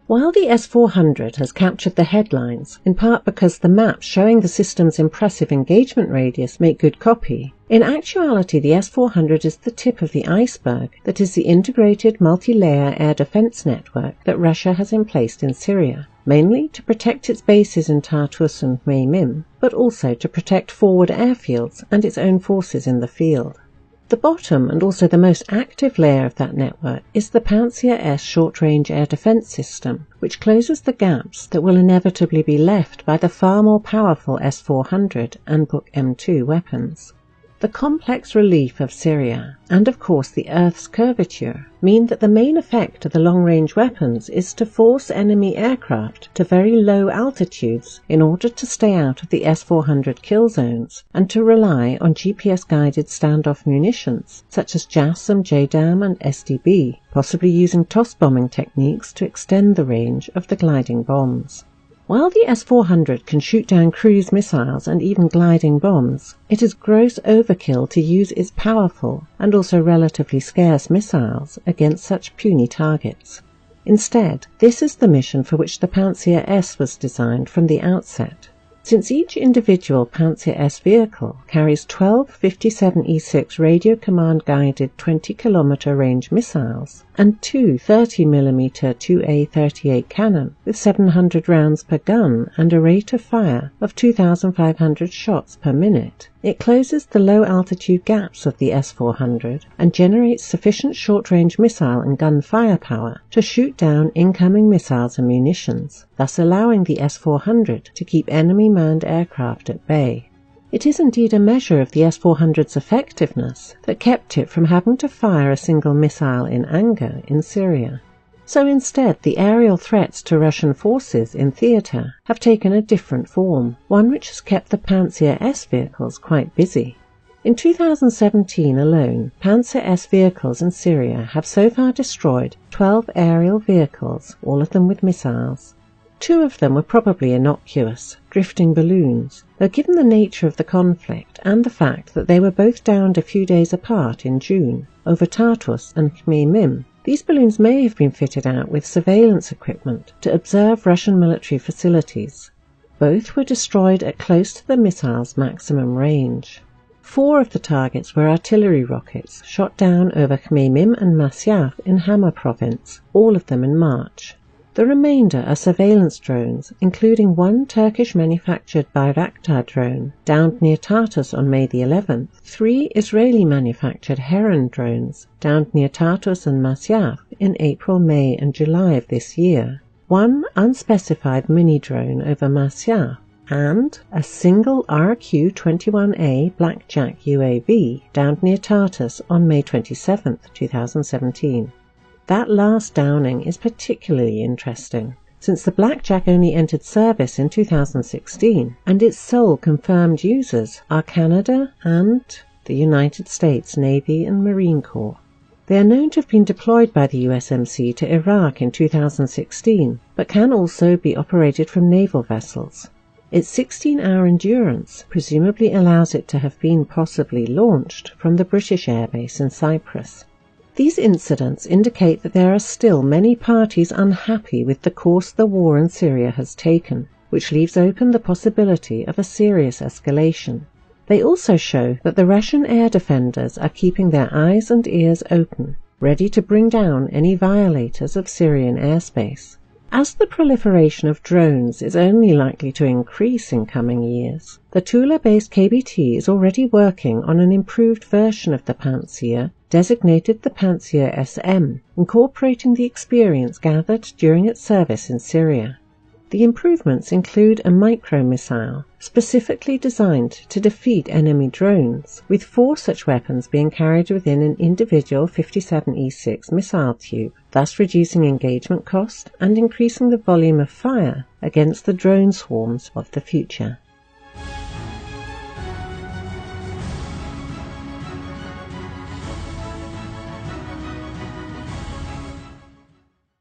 While the S-400 has captured the headlines, in part because the maps showing the system's impressive engagement radius make good copy, in actuality the S-400 is the tip of the iceberg that is the integrated multi-layer air defense network that Russia has in place in Syria, mainly to protect its bases in Tartus and Khmeimim, but also to protect forward airfields and its own forces in the field. The bottom and also the most active layer of that network is the Pantsir S short-range air defense system, which closes the gaps that will inevitably be left by the far more powerful S-400 and Buk M2 weapons. The complex relief of Syria, and of course the Earth's curvature, mean that the main effect of the long-range weapons is to force enemy aircraft to very low altitudes in order to stay out of the S-400 kill zones, and to rely on GPS-guided standoff munitions, such as JASSM, JDAM and SDB, possibly using toss bombing techniques to extend the range of the gliding bombs. While the S-400 can shoot down cruise missiles and even gliding bombs, it is gross overkill to use its powerful and also relatively scarce missiles against such puny targets. Instead, this is the mission for which the Pantsir S was designed from the outset. Since each individual Pantsir S vehicle carries 12 57E6 radio command guided 20-kilometer range missiles and two 30mm 2A38 cannon with 700 rounds per gun and a rate of fire of 2,500 shots per minute, it closes the low-altitude gaps of the S-400 and generates sufficient short-range missile and gun firepower to shoot down incoming missiles and munitions, thus allowing the S-400 to keep enemy manned aircraft at bay. It is indeed a measure of the S-400's effectiveness that kept it from having to fire a single missile in anger in Syria. So instead, the aerial threats to Russian forces in theatre have taken a different form, one which has kept the Pantsir S vehicles quite busy. In 2017 alone, Pantsir S vehicles in Syria have so far destroyed 12 aerial vehicles, all of them with missiles. 2 of them were probably innocuous, drifting balloons, though given the nature of the conflict and the fact that they were both downed a few days apart in June, over Tartus and Khmeimim, these balloons may have been fitted out with surveillance equipment to observe Russian military facilities. Both were destroyed at close to the missile's maximum range. 4 of the targets were artillery rockets shot down over Khmeimim and Masyaf in Hama province, all of them in March. The remainder are surveillance drones, including 1 Turkish-manufactured Bayraktar drone downed near Tartus on May the 11th, 3 Israeli-manufactured Heron drones downed near Tartus and Masyaf in April, May and July of this year, 1 unspecified mini-drone over Masyaf, and a single RQ-21A Blackjack UAV downed near Tartus on May 27, 2017. That last downing is particularly interesting, since the Blackjack only entered service in 2016, and its sole confirmed users are Canada and the United States Navy and Marine Corps. They are known to have been deployed by the USMC to Iraq in 2016, but can also be operated from naval vessels. Its 16-hour endurance presumably allows it to have been possibly launched from the British airbase in Cyprus. These incidents indicate that there are still many parties unhappy with the course the war in Syria has taken, which leaves open the possibility of a serious escalation. They also show that the Russian air defenders are keeping their eyes and ears open, ready to bring down any violators of Syrian airspace. As the proliferation of drones is only likely to increase in coming years, the Tula-based KBT is already working on an improved version of the Pantsir, designated the Pantsir SM, incorporating the experience gathered during its service in Syria. The improvements include a micro-missile, specifically designed to defeat enemy drones, with 4 such weapons being carried within an individual 57E6 missile tube, thus reducing engagement cost and increasing the volume of fire against the drone swarms of the future.